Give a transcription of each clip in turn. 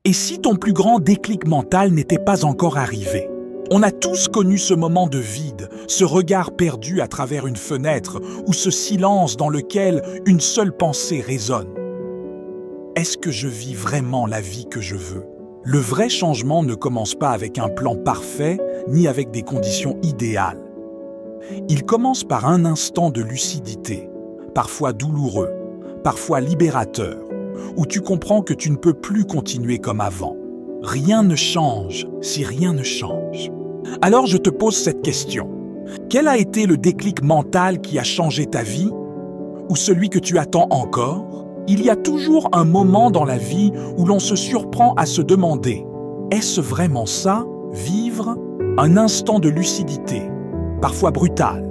Et si ton plus grand déclic mental n'était pas encore arrivé? On a tous connu ce moment de vide, ce regard perdu à travers une fenêtre ou ce silence dans lequel une seule pensée résonne. Est-ce que je vis vraiment la vie que je veux? Le vrai changement ne commence pas avec un plan parfait ni avec des conditions idéales. Il commence par un instant de lucidité, parfois douloureux, parfois libérateur, où tu comprends que tu ne peux plus continuer comme avant. Rien ne change si rien ne change. Alors je te pose cette question. Quel a été le déclic mental qui a changé ta vie? Ou celui que tu attends encore? Il y a toujours un moment dans la vie où l'on se surprend à se demander « Est-ce vraiment ça, vivre ?» Un instant de lucidité, parfois brutal,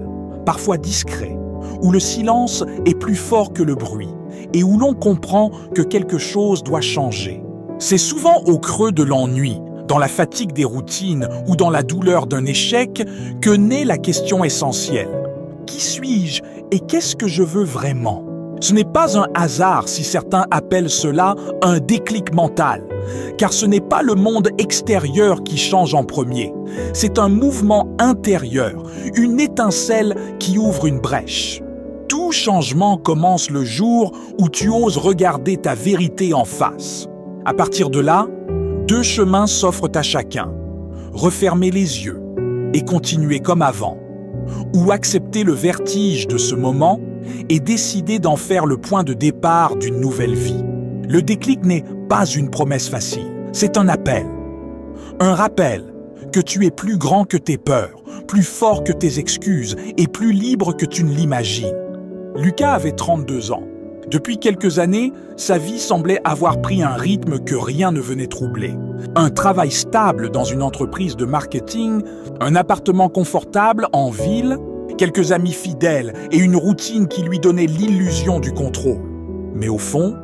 parfois discret, où le silence est plus fort que le bruit et où l'on comprend que quelque chose doit changer. C'est souvent au creux de l'ennui, dans la fatigue des routines ou dans la douleur d'un échec que naît la question essentielle. Qui suis-je et qu'est-ce que je veux vraiment? Ce n'est pas un hasard si certains appellent cela un déclic mental, car ce n'est pas le monde extérieur qui change en premier. C'est un mouvement intérieur, une étincelle qui ouvre une brèche. Tout changement commence le jour où tu oses regarder ta vérité en face. À partir de là, deux chemins s'offrent à chacun. Refermer les yeux et continuer comme avant, ou accepter le vertige de ce moment et décider d'en faire le point de départ d'une nouvelle vie. Le déclic n'est pas une promesse facile, c'est un appel. Un rappel que tu es plus grand que tes peurs, plus fort que tes excuses et plus libre que tu ne l'imagines. Lucas avait 32 ans. Depuis quelques années, sa vie semblait avoir pris un rythme que rien ne venait troubler. Un travail stable dans une entreprise de marketing, un appartement confortable en ville, quelques amis fidèles et une routine qui lui donnait l'illusion du contrôle. Mais au fond,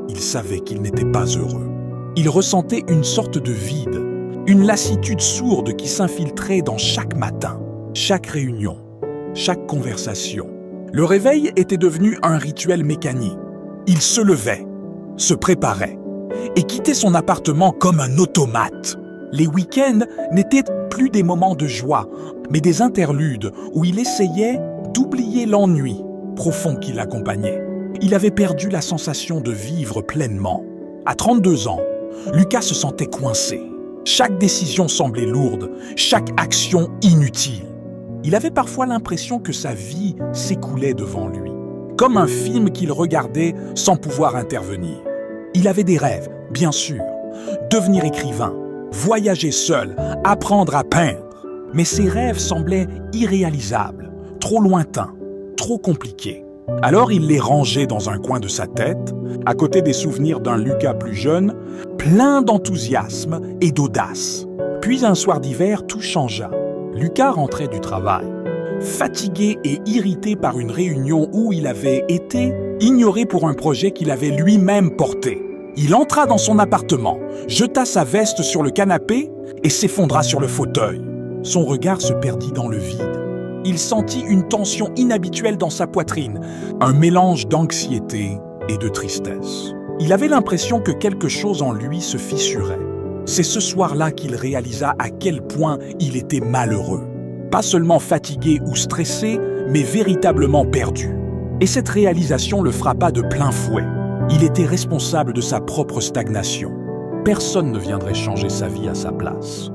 il savait qu'il n'était pas heureux. Il ressentait une sorte de vide, une lassitude sourde qui s'infiltrait dans chaque matin, chaque réunion, chaque conversation. Le réveil était devenu un rituel mécanique. Il se levait, se préparait et quittait son appartement comme un automate. Les week-ends n'étaient plus des moments de joie, mais des interludes où il essayait d'oublier l'ennui profond qui l'accompagnait. Il avait perdu la sensation de vivre pleinement. À 32 ans, Lucas se sentait coincé. Chaque décision semblait lourde, chaque action inutile. Il avait parfois l'impression que sa vie s'écoulait devant lui, comme un film qu'il regardait sans pouvoir intervenir. Il avait des rêves, bien sûr, devenir écrivain, voyager seul, apprendre à peindre. Mais ses rêves semblaient irréalisables, trop lointains, trop compliqués. Alors il les rangeait dans un coin de sa tête, à côté des souvenirs d'un Lucas plus jeune, plein d'enthousiasme et d'audace. Puis un soir d'hiver, tout changea. Lucas rentrait du travail, fatigué et irrité par une réunion où il avait été ignoré pour un projet qu'il avait lui-même porté. Il entra dans son appartement, jeta sa veste sur le canapé et s'effondra sur le fauteuil. Son regard se perdit dans le vide. Il sentit une tension inhabituelle dans sa poitrine, un mélange d'anxiété et de tristesse. Il avait l'impression que quelque chose en lui se fissurait. C'est ce soir-là qu'il réalisa à quel point il était malheureux. Pas seulement fatigué ou stressé, mais véritablement perdu. Et cette réalisation le frappa de plein fouet. Il était responsable de sa propre stagnation. Personne ne viendrait changer sa vie à sa place.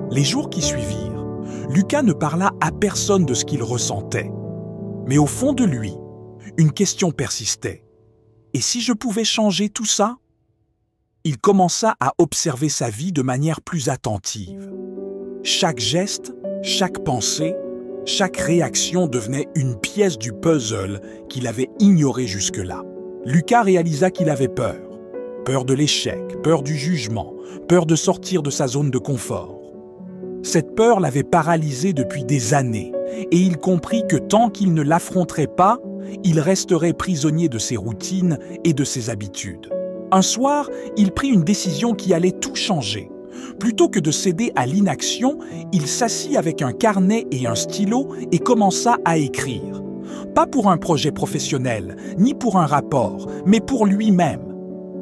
Les jours qui suivirent, Lucas ne parla à personne de ce qu'il ressentait. Mais au fond de lui, une question persistait. Et si je pouvais changer tout ça? Il commença à observer sa vie de manière plus attentive. Chaque geste, chaque pensée, chaque réaction devenait une pièce du puzzle qu'il avait ignoré jusque-là. Lucas réalisa qu'il avait peur. Peur de l'échec, peur du jugement, peur de sortir de sa zone de confort. Cette peur l'avait paralysé depuis des années et il comprit que tant qu'il ne l'affronterait pas, il resterait prisonnier de ses routines et de ses habitudes. Un soir, il prit une décision qui allait tout changer. Plutôt que de céder à l'inaction, il s'assit avec un carnet et un stylo et commença à écrire. Pas pour un projet professionnel, ni pour un rapport, mais pour lui-même.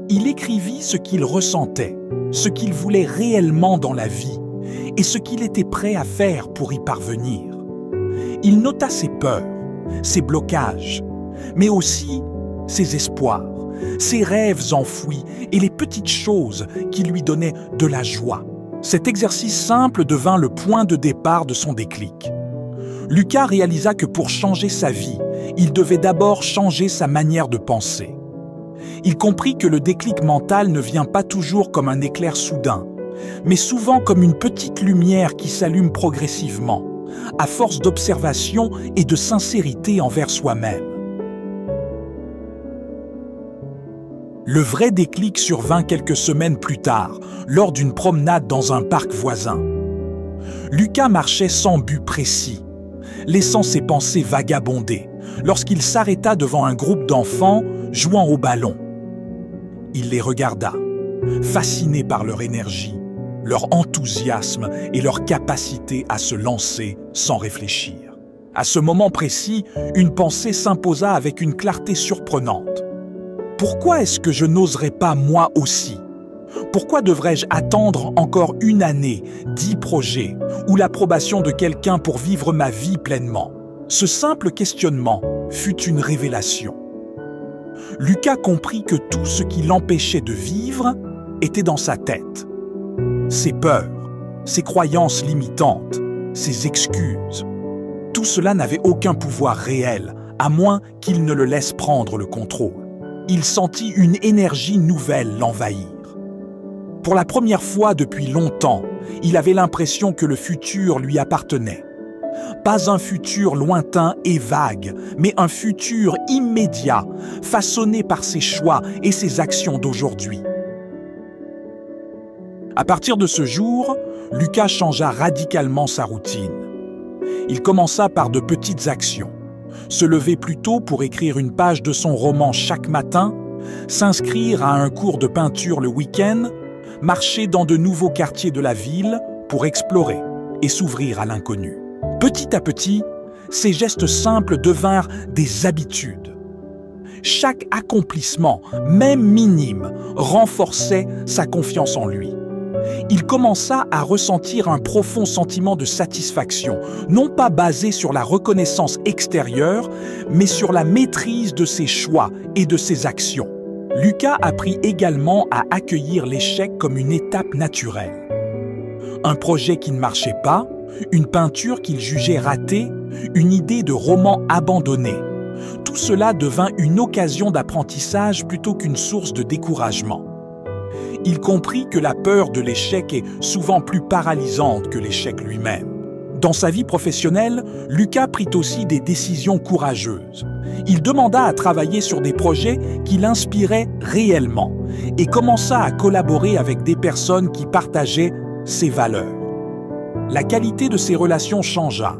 Il écrivit ce qu'il ressentait, ce qu'il voulait réellement dans la vie et ce qu'il était prêt à faire pour y parvenir. Il nota ses peurs, ses blocages, mais aussi ses espoirs, ses rêves enfouis et les petites choses qui lui donnaient de la joie. Cet exercice simple devint le point de départ de son déclic. Lucas réalisa que pour changer sa vie, il devait d'abord changer sa manière de penser. Il comprit que le déclic mental ne vient pas toujours comme un éclair soudain, mais souvent comme une petite lumière qui s'allume progressivement, à force d'observation et de sincérité envers soi-même. Le vrai déclic survint quelques semaines plus tard, lors d'une promenade dans un parc voisin. Lucas marchait sans but précis, laissant ses pensées vagabonder, lorsqu'il s'arrêta devant un groupe d'enfants jouant au ballon. Il les regarda, fasciné par leur énergie, leur enthousiasme et leur capacité à se lancer sans réfléchir. À ce moment précis, une pensée s'imposa avec une clarté surprenante. Pourquoi est-ce que je n'oserais pas moi aussi? Pourquoi devrais-je attendre encore une année, 10 projets ou l'approbation de quelqu'un pour vivre ma vie pleinement? Ce simple questionnement fut une révélation. Lucas comprit que tout ce qui l'empêchait de vivre était dans sa tête. Ses peurs, ses croyances limitantes, ses excuses. Tout cela n'avait aucun pouvoir réel, à moins qu'il ne le laisse prendre le contrôle. Il sentit une énergie nouvelle l'envahir. Pour la première fois depuis longtemps, il avait l'impression que le futur lui appartenait. Pas un futur lointain et vague, mais un futur immédiat, façonné par ses choix et ses actions d'aujourd'hui. À partir de ce jour, Lucas changea radicalement sa routine. Il commença par de petites actions. Se lever plus tôt pour écrire une page de son roman chaque matin, s'inscrire à un cours de peinture le week-end, marcher dans de nouveaux quartiers de la ville pour explorer et s'ouvrir à l'inconnu. Petit à petit, ces gestes simples devinrent des habitudes. Chaque accomplissement, même minime, renforçait sa confiance en lui. Il commença à ressentir un profond sentiment de satisfaction, non pas basé sur la reconnaissance extérieure, mais sur la maîtrise de ses choix et de ses actions. Lucas apprit également à accueillir l'échec comme une étape naturelle. Un projet qui ne marchait pas, une peinture qu'il jugeait ratée, une idée de roman abandonné. Tout cela devint une occasion d'apprentissage plutôt qu'une source de découragement. Il comprit que la peur de l'échec est souvent plus paralysante que l'échec lui-même. Dans sa vie professionnelle, Lucas prit aussi des décisions courageuses. Il demanda à travailler sur des projets qui l'inspiraient réellement et commença à collaborer avec des personnes qui partageaient ses valeurs. La qualité de ses relations changea,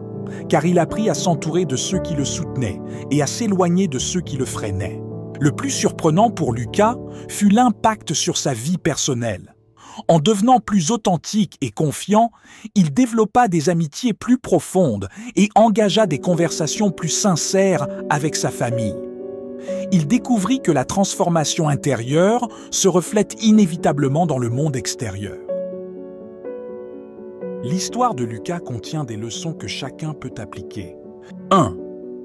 car il apprit à s'entourer de ceux qui le soutenaient et à s'éloigner de ceux qui le freinaient. Le plus surprenant pour Lucas fut l'impact sur sa vie personnelle. En devenant plus authentique et confiant, il développa des amitiés plus profondes et engagea des conversations plus sincères avec sa famille. Il découvrit que la transformation intérieure se reflète inévitablement dans le monde extérieur. L'histoire de Lucas contient des leçons que chacun peut appliquer. 1.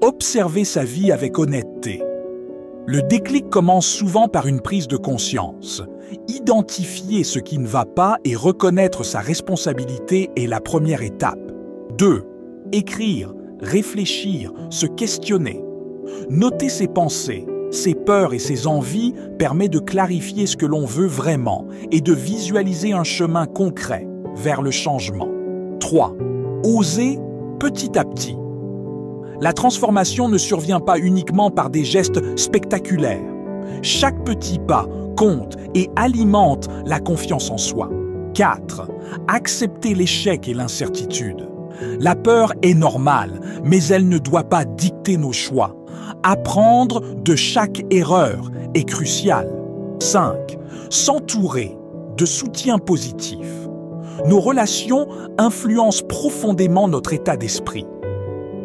Observer sa vie avec honnêteté. Le déclic commence souvent par une prise de conscience. Identifier ce qui ne va pas et reconnaître sa responsabilité est la première étape. 2. Écrire, réfléchir, se questionner. Noter ses pensées, ses peurs et ses envies permet de clarifier ce que l'on veut vraiment et de visualiser un chemin concret vers le changement. 3. Oser petit à petit. La transformation ne survient pas uniquement par des gestes spectaculaires. Chaque petit pas compte et alimente la confiance en soi. 4. Accepter l'échec et l'incertitude. La peur est normale, mais elle ne doit pas dicter nos choix. Apprendre de chaque erreur est crucial. 5. S'entourer de soutien positif. Nos relations influencent profondément notre état d'esprit.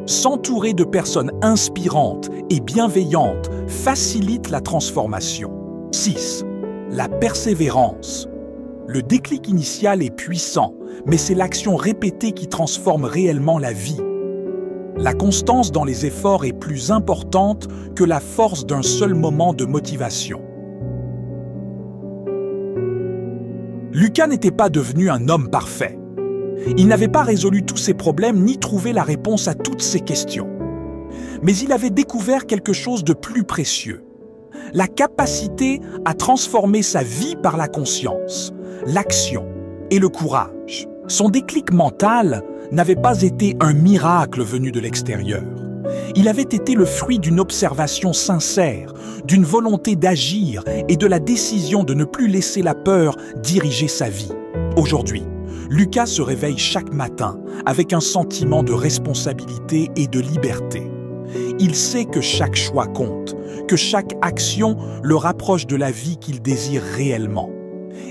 S'entourer de personnes inspirantes et bienveillantes facilite la transformation. 6. La persévérance. Le déclic initial est puissant, mais c'est l'action répétée qui transforme réellement la vie. La constance dans les efforts est plus importante que la force d'un seul moment de motivation. Lucas n'était pas devenu un homme parfait. Il n'avait pas résolu tous ses problèmes ni trouvé la réponse à toutes ses questions. Mais il avait découvert quelque chose de plus précieux. La capacité à transformer sa vie par la conscience, l'action et le courage. Son déclic mental n'avait pas été un miracle venu de l'extérieur. Il avait été le fruit d'une observation sincère, d'une volonté d'agir et de la décision de ne plus laisser la peur diriger sa vie. Aujourd'hui, Lucas se réveille chaque matin avec un sentiment de responsabilité et de liberté. Il sait que chaque choix compte, que chaque action le rapproche de la vie qu'il désire réellement.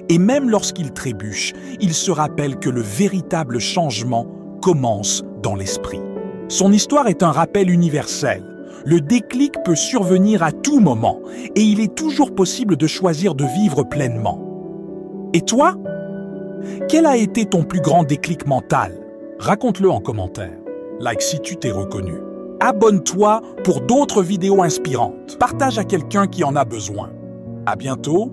Et même lorsqu'il trébuche, il se rappelle que le véritable changement commence dans l'esprit. Son histoire est un rappel universel. Le déclic peut survenir à tout moment et il est toujours possible de choisir de vivre pleinement. Et toi? Quel a été ton plus grand déclic mental? Raconte-le en commentaire. Like si tu t'es reconnu. Abonne-toi pour d'autres vidéos inspirantes. Partage à quelqu'un qui en a besoin. À bientôt